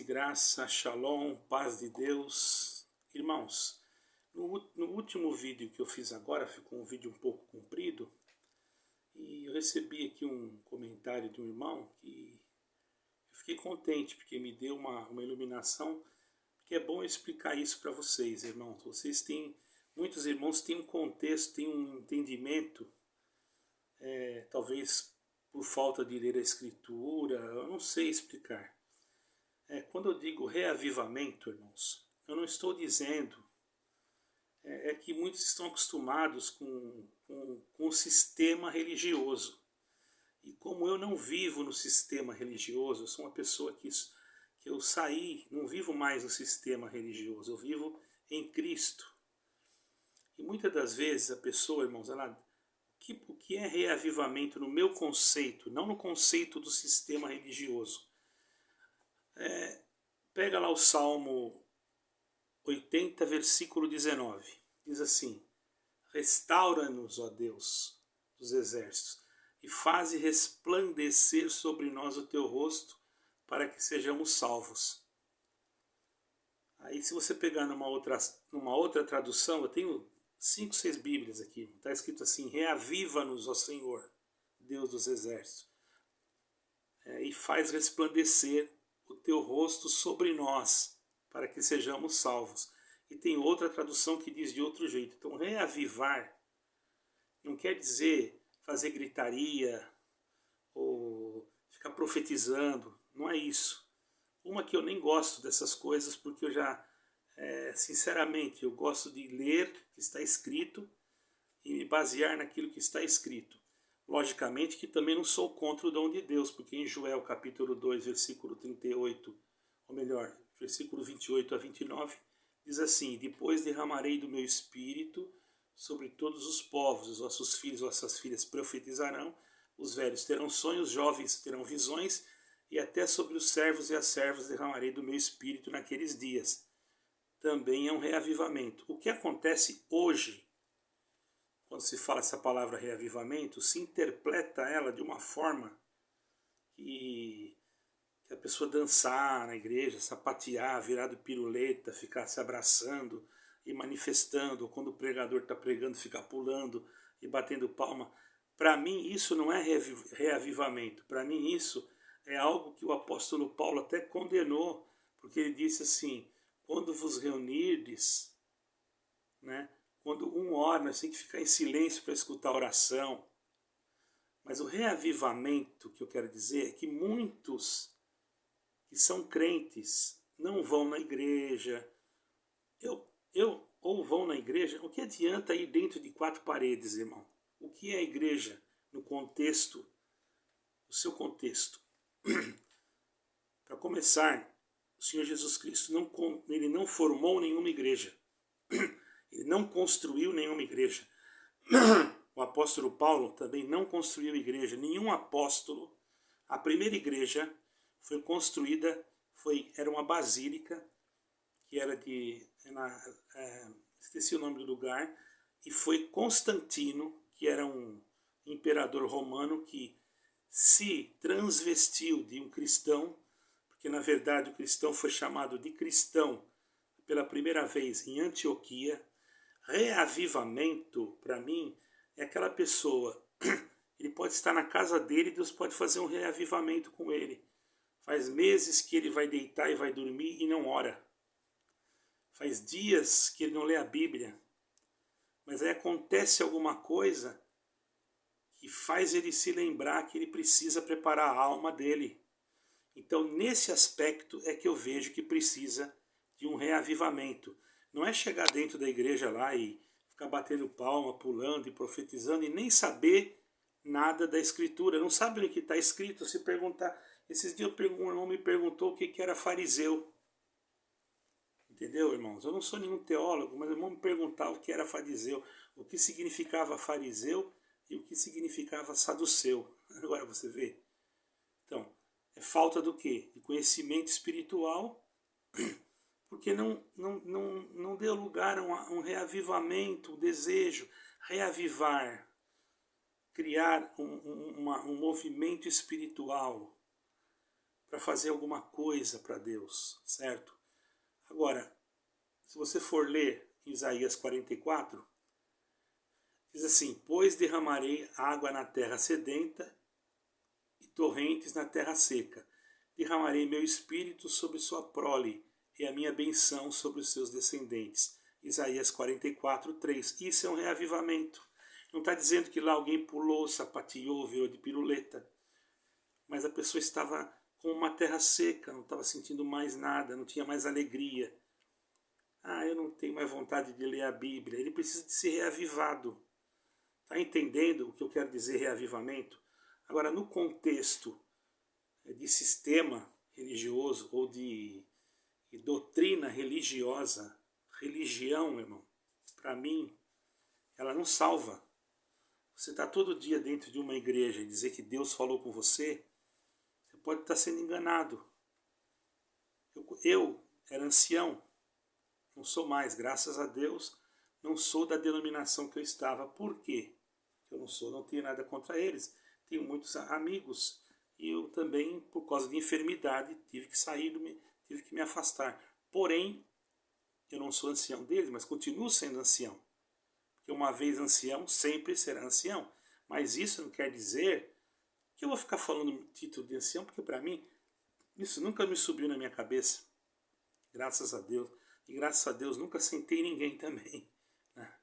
graça, shalom, paz de Deus. Irmãos, no último vídeo que eu fiz agora, ficou um vídeo um pouco comprido, e eu recebi aqui um comentário de um irmão que eu fiquei contente, porque me deu uma iluminação, porque é bom eu explicar isso para vocês, irmãos. Muitos irmãos têm um contexto, têm um entendimento, talvez por falta de ler a Escritura, eu não sei explicar. Quando eu digo reavivamento, irmãos, eu não estou dizendo que muitos estão acostumados com o sistema religioso. E como eu não vivo no sistema religioso, eu sou uma pessoa que eu saí, não vivo mais no sistema religioso, eu vivo em Cristo. E muitas das vezes a pessoa, irmãos, o que é reavivamento no meu conceito, não no conceito do sistema religioso? Pega lá o Salmo 80, versículo 19. Diz assim: restaura-nos, ó Deus dos exércitos, e faze resplandecer sobre nós o teu rosto, para que sejamos salvos. Aí se você pegar numa outra tradução, eu tenho 5, 6 bíblias aqui, está escrito assim: reaviva-nos, ó Senhor, Deus dos exércitos, e faz resplandecer o teu rosto sobre nós, para que sejamos salvos. E tem outra tradução que diz de outro jeito. Então, reavivar não quer dizer fazer gritaria ou ficar profetizando, não é isso. Uma que eu nem gosto dessas coisas, porque eu já, sinceramente, eu gosto de ler o que está escrito e me basear naquilo que está escrito. Logicamente que também não sou contra o dom de Deus, porque em Joel capítulo 2, versículo 38, ou melhor, versículo 28 a 29, diz assim: depois derramarei do meu espírito sobre todos os povos, os vossos filhos e vossas filhas profetizarão, os velhos terão sonhos, os jovens terão visões, e até sobre os servos e as servas derramarei do meu espírito naqueles dias. Também é um reavivamento. O que acontece hoje, quando se fala essa palavra reavivamento, se interpreta ela de uma forma que a pessoa dançar na igreja, sapatear, virar do piruleta, ficar se abraçando e manifestando, ou quando o pregador está pregando, ficar pulando e batendo palma. Para mim isso não é reavivamento, para mim isso é algo que o apóstolo Paulo até condenou, porque ele disse assim: quando vos reunirdes, né? Quando um ora, nós temos que ficar em silêncio para escutar a oração. Mas o reavivamento que eu quero dizer é que muitos que são crentes não vão na igreja. Ou vão na igreja, o que adianta ir dentro de 4 paredes, irmão? O que é a igreja no contexto, no seu contexto? Para começar, o Senhor Jesus Cristo ele não formou nenhuma igreja. Ele não construiu nenhuma igreja. O apóstolo Paulo também não construiu igreja. Nenhum apóstolo. A primeira igreja foi construída, era uma basílica, que era esqueci o nome do lugar, e foi Constantino, que era um imperador romano que se transvestiu de um cristão, porque na verdade o cristão foi chamado de cristão pela primeira vez em Antioquia. Reavivamento, para mim, é aquela pessoa, ele pode estar na casa dele, Deus pode fazer um reavivamento com ele. Faz meses que ele vai deitar e vai dormir e não ora. Faz dias que ele não lê a Bíblia. Mas aí acontece alguma coisa que faz ele se lembrar que ele precisa preparar a alma dele. Então, nesse aspecto é que eu vejo que precisa de um reavivamento. Não é chegar dentro da igreja lá e ficar batendo palma, pulando e profetizando e nem saber nada da Escritura. Não sabe o que está escrito. Se perguntar... Esses dias um irmão me perguntou o que era fariseu. Entendeu, irmãos? Eu não sou nenhum teólogo, mas o irmão me perguntava o que era fariseu, o que significava fariseu e o que significava saduceu. Agora você vê. Então, é falta do quê? De conhecimento espiritual, porque não deu lugar a um reavivamento, um desejo, reavivar, criar um movimento espiritual. para fazer alguma coisa para Deus, certo? Agora, se você for ler Isaías 44, diz assim: pois derramarei água na terra sedenta e torrentes na terra seca. Derramarei meu espírito sobre sua prole e a minha benção sobre os seus descendentes. Isaías 44, 3. Isso é um reavivamento. Não está dizendo que lá alguém pulou, sapateou, virou de piruleta. Mas a pessoa estava com uma terra seca, não estava sentindo mais nada, não tinha mais alegria. Eu não tenho mais vontade de ler a Bíblia. Ele precisa de ser reavivado. Está entendendo o que eu quero dizer reavivamento? Agora, no contexto de sistema religioso ou de doutrina religiosa, religião, meu irmão, para mim, ela não salva. Você está todo dia dentro de uma igreja e dizer que Deus falou com você, você pode estar sendo enganado. Eu era ancião, não sou mais, graças a Deus, não sou da denominação que eu estava. Por quê? Eu não tenho nada contra eles. Tenho muitos amigos e eu também, por causa de enfermidade, tive que sair, tive que me afastar. Porém, eu não sou ancião deles, mas continuo sendo ancião. Porque uma vez ancião, sempre será ancião. Mas isso não quer dizer que eu vou ficar falando título de ancião, porque para mim, isso nunca me subiu na minha cabeça. Graças a Deus. E graças a Deus nunca sentei ninguém também. Né?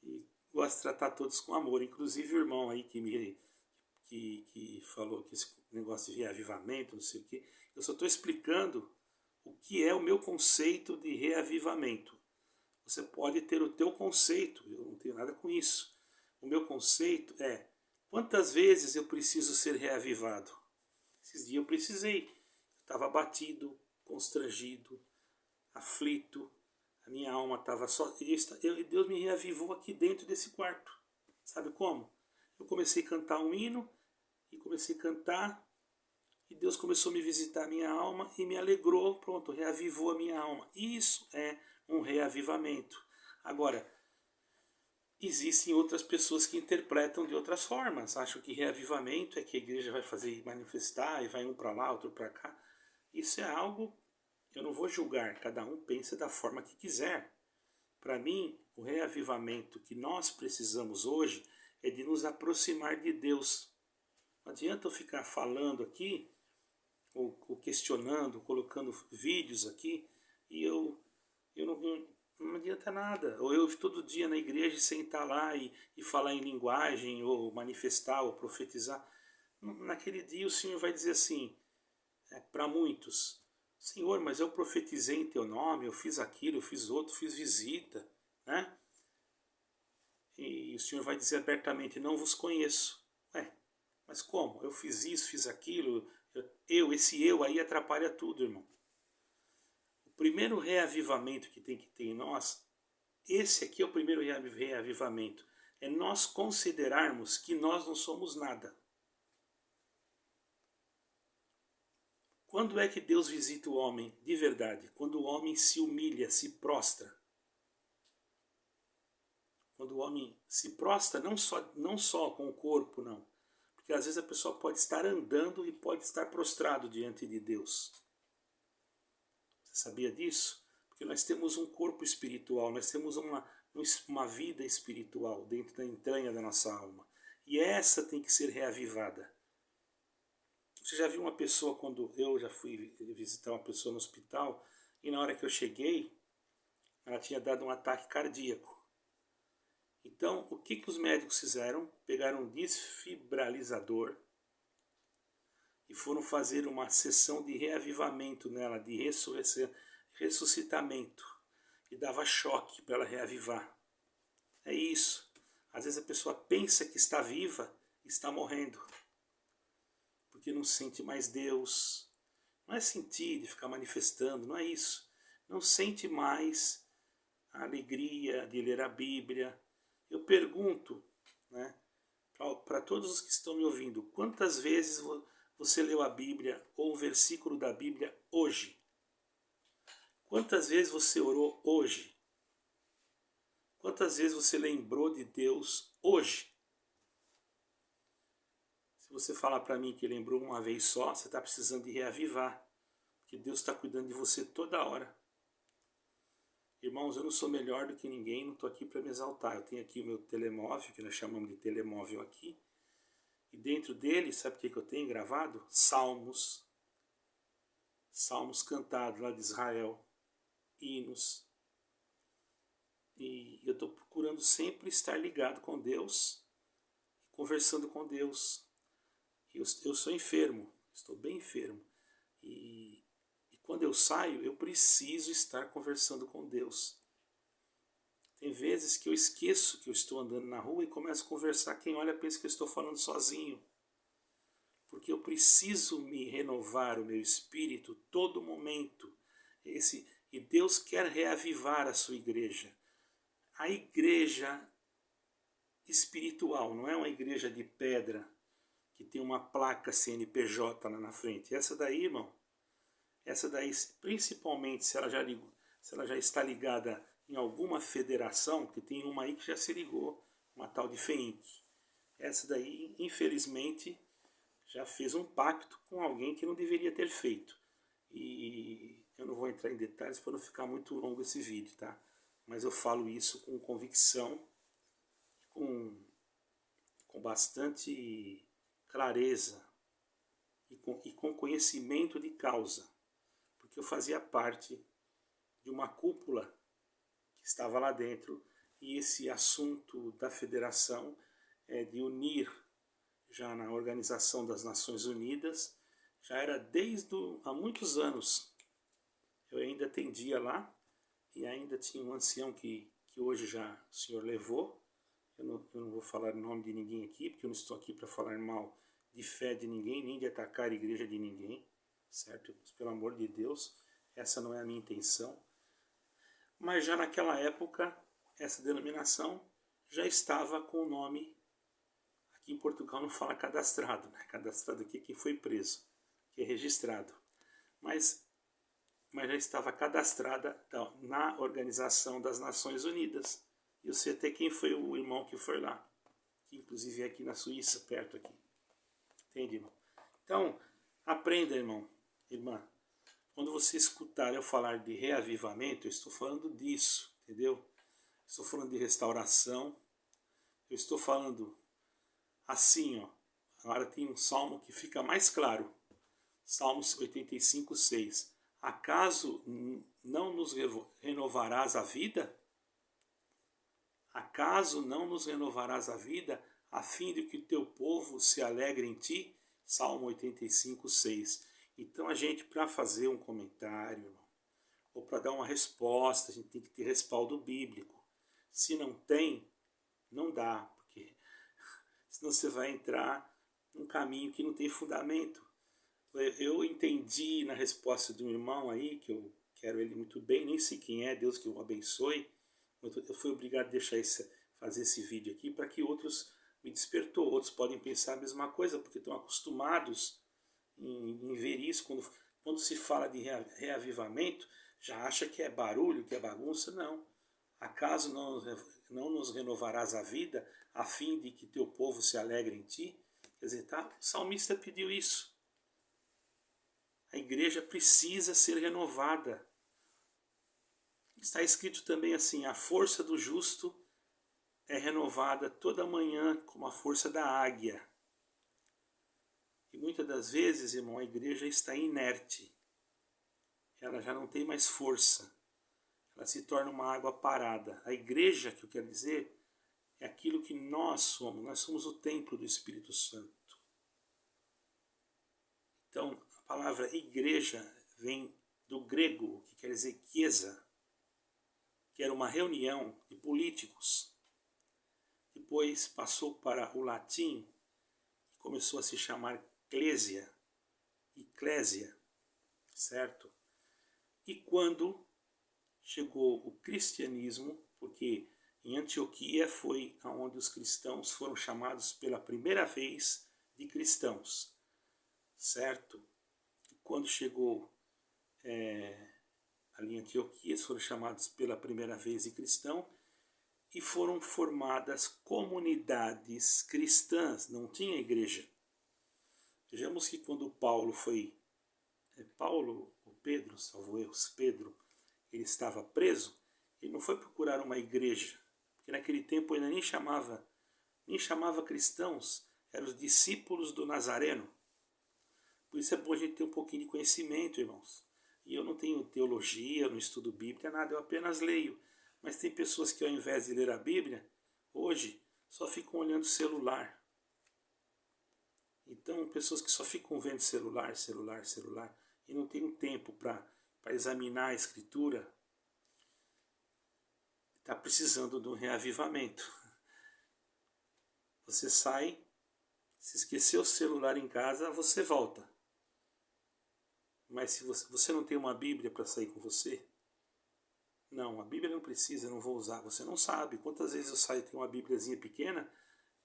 E gosto de tratar todos com amor. Inclusive o irmão aí que falou que esse negócio de reavivamento, não sei o quê. Eu só estou explicando o que é o meu conceito de reavivamento. Você pode ter o teu conceito, eu não tenho nada com isso. O meu conceito é: quantas vezes eu preciso ser reavivado? Esses dias eu precisei. Eu estava abatido, constrangido, aflito. A minha alma estava só. Deus me reavivou aqui dentro desse quarto. Sabe como? Eu comecei a cantar um hino e comecei a cantar. E Deus começou a me visitar a minha alma e me alegrou. Pronto, reavivou a minha alma. Isso é um reavivamento. Agora, existem outras pessoas que interpretam de outras formas. Acham que reavivamento é que a igreja vai fazer manifestar e vai um para lá, outro para cá. Isso é algo, eu não vou julgar, cada um pensa da forma que quiser. Para mim, o reavivamento que nós precisamos hoje é de nos aproximar de Deus. Não adianta eu ficar falando aqui, ou questionando, colocando vídeos aqui, e eu não adianta nada. Ou eu todo dia na igreja sentar lá e falar em linguagem, ou manifestar, ou profetizar. Naquele dia o Senhor vai dizer assim, para muitos: Senhor, mas eu profetizei em teu nome, eu fiz aquilo, eu fiz outro, fiz visita, né? E o Senhor vai dizer abertamente: não vos conheço. Mas como? Eu fiz isso, fiz aquilo. Esse eu aí atrapalha tudo, irmão. O primeiro reavivamento que tem que ter em nós, esse aqui é o primeiro reavivamento, é nós considerarmos que nós não somos nada. Quando é que Deus visita o homem de verdade? Quando o homem se humilha, se prostra. Quando o homem se prostra, não só com o corpo, não. Porque às vezes a pessoa pode estar andando e pode estar prostrado diante de Deus. Você sabia disso? Porque nós temos um corpo espiritual, nós temos uma vida espiritual dentro da entranha da nossa alma. E essa tem que ser reavivada. Você já viu uma pessoa, quando eu já fui visitar uma pessoa no hospital, e na hora que eu cheguei, ela tinha dado um ataque cardíaco. Então, o que os médicos fizeram? Pegaram um desfibralizador e foram fazer uma sessão de reavivamento nela, de ressuscitamento. E dava choque para ela reavivar. É isso. Às vezes a pessoa pensa que está viva e está morrendo. Porque não sente mais Deus. Não é sentir, de ficar manifestando, não é isso. Não sente mais a alegria de ler a Bíblia. Eu pergunto, né, para todos os que estão me ouvindo: quantas vezes você leu a Bíblia ou um versículo da Bíblia hoje? Quantas vezes você orou hoje? Quantas vezes você lembrou de Deus hoje? Se você falar para mim que lembrou uma vez só, você está precisando de reavivar, porque Deus está cuidando de você toda hora. Irmãos, eu não sou melhor do que ninguém, não estou aqui para me exaltar. Eu tenho aqui o meu telemóvel, que nós chamamos de telemóvel aqui, e dentro dele, sabe o que eu tenho gravado? Salmos cantados lá de Israel, hinos. E eu estou procurando sempre estar ligado com Deus, conversando com Deus. Eu sou enfermo, estou bem enfermo. E quando eu saio, eu preciso estar conversando com Deus. Tem vezes que eu esqueço que eu estou andando na rua e começo a conversar. Quem olha pensa que eu estou falando sozinho. Porque eu preciso me renovar o meu espírito todo momento. E Deus quer reavivar a sua igreja. A igreja espiritual, não é uma igreja de pedra que tem uma placa CNPJ lá na frente. Essa daí, irmão, principalmente se ela já está ligada em alguma federação, que tem uma aí que já se ligou, uma tal de FEINC. Essa daí, infelizmente, já fez um pacto com alguém que não deveria ter feito. E eu não vou entrar em detalhes para não ficar muito longo esse vídeo, tá? Mas eu falo isso com convicção, com bastante clareza e com conhecimento de causa, porque eu fazia parte de uma cúpula que estava lá dentro, e esse assunto da federação é de unir já na Organização das Nações Unidas, já era há muitos anos. Eu ainda atendia lá, e ainda tinha um ancião que hoje já o senhor levou. Eu não vou falar o nome de ninguém aqui, porque eu não estou aqui para falar mal de fé de ninguém, nem de atacar a igreja de ninguém, certo? Pelo amor de Deus, essa não é a minha intenção. Mas já naquela época, essa denominação já estava com o nome, aqui em Portugal não fala cadastrado, né? Cadastrado aqui é quem foi preso, que é registrado. Mas já estava cadastrada na Organização das Nações Unidas. E eu sei até quem foi o irmão que foi lá, que inclusive é aqui na Suíça, perto aqui. Entende, irmão? Então, aprenda, irmão, irmã. Quando você escutar eu falar de reavivamento, eu estou falando disso, entendeu? Estou falando de restauração. Eu estou falando assim, ó. Agora tem um salmo que fica mais claro. Salmos 85, 6. Acaso não nos renovarás a vida? Acaso não nos renovarás a vida, a fim de que o teu povo se alegre em ti? Salmo 85, 6. Então a gente, para fazer um comentário, ou para dar uma resposta, a gente tem que ter respaldo bíblico. Se não tem, não dá, porque senão você vai entrar num caminho que não tem fundamento. Eu entendi na resposta de um irmão aí, que eu quero ele muito bem, nem sei quem é, Deus que o abençoe. Eu fui obrigado a fazer esse vídeo aqui para que outros me despertou. Outros podem pensar a mesma coisa, porque estão acostumados em ver isso. Quando se fala de reavivamento, já acha que é barulho, que é bagunça. Não. Acaso não nos renovarás a vida, a fim de que teu povo se alegre em ti? Quer dizer, tá? O salmista pediu isso. A igreja precisa ser renovada. Está escrito também assim: a força do justo é renovada toda manhã como a força da águia. E muitas das vezes, irmão, a igreja está inerte. Ela já não tem mais força. Ela se torna uma água parada. A igreja, que eu quero dizer, é aquilo que nós somos. Nós somos o templo do Espírito Santo. Então, a palavra igreja vem do grego, que quer dizer chiesa, que era uma reunião de políticos. Depois passou para o latim, que começou a se chamar eclésia, certo? E quando chegou o cristianismo, porque em Antioquia foi onde os cristãos foram chamados pela primeira vez de cristãos, certo? E quando chegou ali em Antioquia, eles foram chamados pela primeira vez de cristão, e foram formadas comunidades cristãs, não tinha igreja. Vejamos que quando Paulo foi, Paulo ou Pedro, salvo erro, Pedro, ele estava preso, ele não foi procurar uma igreja, porque naquele tempo ainda nem chamava cristãos, eram os discípulos do Nazareno. Por isso é bom a gente ter um pouquinho de conhecimento, irmãos. E eu não tenho teologia, não estudo Bíblia, nada, eu apenas leio. Mas tem pessoas que ao invés de ler a Bíblia, hoje só ficam olhando o celular. Então, pessoas que só ficam vendo celular, e não tem um tempo para examinar a Escritura, está precisando de um reavivamento. Você sai, se esqueceu o celular em casa, você volta. Mas se você não tem uma Bíblia para sair com você, não, a Bíblia não precisa, eu não vou usar. Você não sabe quantas vezes eu saio e tenho uma Bíbliazinha pequena.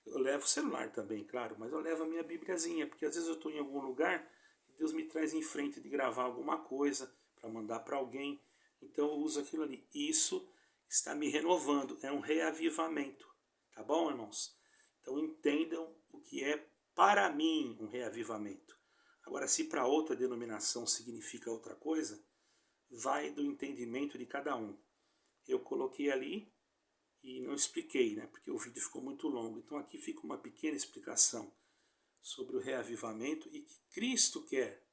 Eu levo o celular também, claro, mas eu levo a minha Bíbliazinha, porque às vezes eu estou em algum lugar e Deus me traz em frente de gravar alguma coisa para mandar para alguém. Então eu uso aquilo ali. Isso está me renovando, é um reavivamento. Tá bom, irmãos? Então entendam o que é para mim um reavivamento. Agora, se para outra denominação significa outra coisa, vai do entendimento de cada um. Eu coloquei ali e não expliquei, né? Porque o vídeo ficou muito longo. Então aqui fica uma pequena explicação sobre o reavivamento e que Cristo quer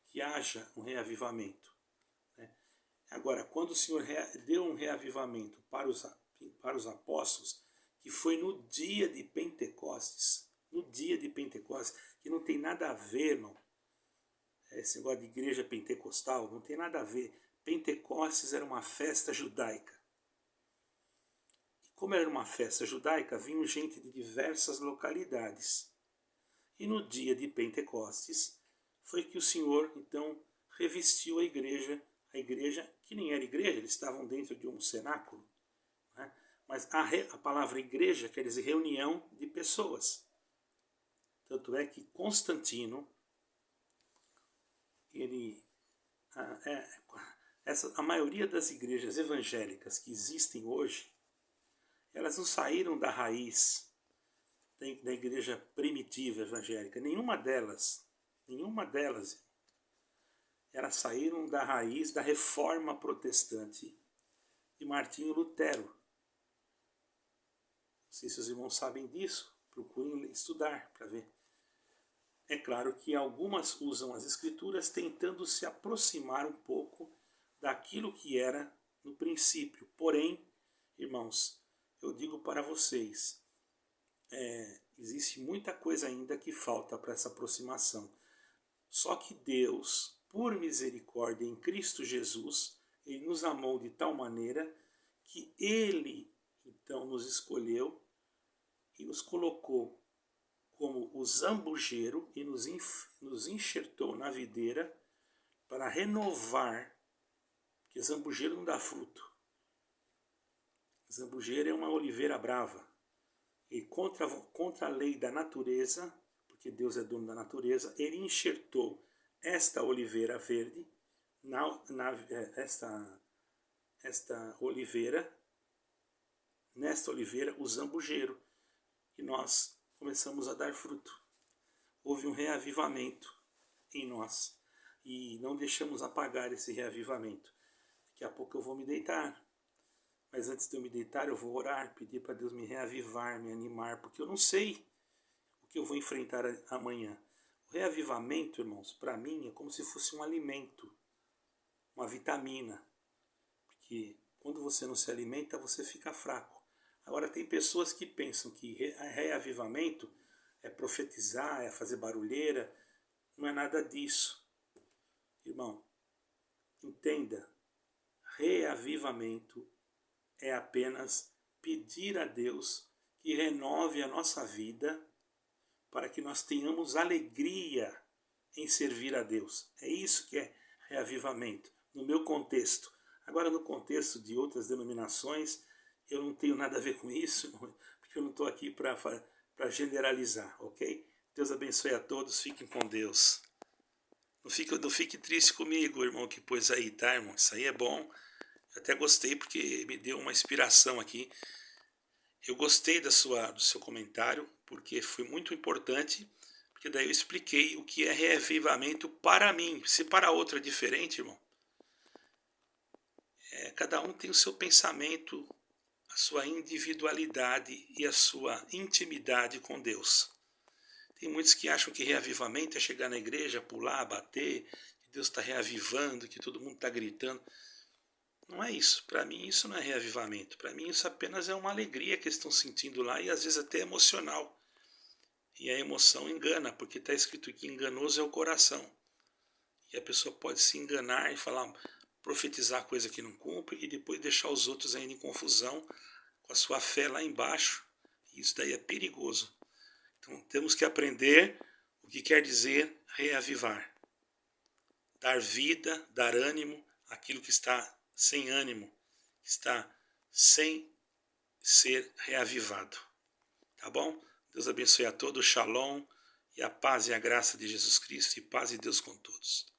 que haja um reavivamento, né? Agora, quando o Senhor deu um reavivamento para os apóstolos, que foi no dia de Pentecostes, que não tem nada a ver, irmão, esse negócio de igreja pentecostal, não tem nada a ver. Pentecostes era uma festa judaica. Como era uma festa judaica, vinham gente de diversas localidades. E no dia de Pentecostes foi que o Senhor, então, revestiu a igreja que nem era igreja, eles estavam dentro de um cenáculo, né? Mas a palavra igreja quer dizer reunião de pessoas. Tanto é que Constantino, a maioria das igrejas evangélicas que existem hoje, elas não saíram da raiz da igreja primitiva evangélica. Nenhuma delas. Elas saíram da raiz da reforma protestante de Martinho Lutero. Não sei se os irmãos sabem disso, procurem estudar para ver. É claro que algumas usam as escrituras tentando se aproximar um pouco daquilo que era no princípio. Porém, irmãos, eu digo para vocês, existe muita coisa ainda que falta para essa aproximação. Só que Deus, por misericórdia em Cristo Jesus, Ele nos amou de tal maneira que Ele, então, nos escolheu e nos colocou como o zambujeiro e nos enxertou na videira para renovar, porque zambujeiro não dá fruto. Zambujeiro é uma oliveira brava. E contra a lei da natureza, porque Deus é dono da natureza, ele enxertou esta oliveira verde, nesta oliveira o zambujeiro, e nós começamos a dar fruto. Houve um reavivamento em nós e não deixamos apagar esse reavivamento. Daqui a pouco eu vou me deitar, mas antes de eu me deitar eu vou orar, pedir para Deus me reavivar, me animar, porque eu não sei o que eu vou enfrentar amanhã. O reavivamento, irmãos, para mim é como se fosse um alimento, uma vitamina, porque quando você não se alimenta você fica fraco. Agora tem pessoas que pensam que reavivamento é profetizar, é fazer barulheira. Não é nada disso. Irmão, entenda, reavivamento é apenas pedir a Deus que renove a nossa vida para que nós tenhamos alegria em servir a Deus. É isso que é reavivamento, no meu contexto. Agora, no contexto de outras denominações, eu não tenho nada a ver com isso, porque eu não estou aqui para generalizar, ok? Deus abençoe a todos, fiquem com Deus. Não fique triste comigo, irmão, que pôs aí, tá, irmão? Isso aí é bom. Eu até gostei porque me deu uma inspiração aqui. Eu gostei do seu comentário, porque foi muito importante, porque daí eu expliquei o que é reavivamento para mim. Se para outro é diferente, irmão, cada um tem o seu pensamento, a sua individualidade e a sua intimidade com Deus. Tem muitos que acham que reavivamento é chegar na igreja, pular, bater, que Deus está reavivando, que todo mundo está gritando. Não é isso. Para mim isso não é reavivamento. Para mim isso apenas é uma alegria que eles estão sentindo lá e às vezes até emocional. E a emoção engana, porque está escrito que enganoso é o coração. E a pessoa pode se enganar e falar, profetizar coisa que não cumpre e depois deixar os outros ainda em confusão com a sua fé lá embaixo. E isso daí é perigoso. Então temos que aprender o que quer dizer reavivar. Dar vida, dar ânimo àquilo que está sem ânimo, que está sem ser reavivado. Tá bom? Deus abençoe a todos, shalom, e a paz e a graça de Jesus Cristo, e paz e Deus com todos.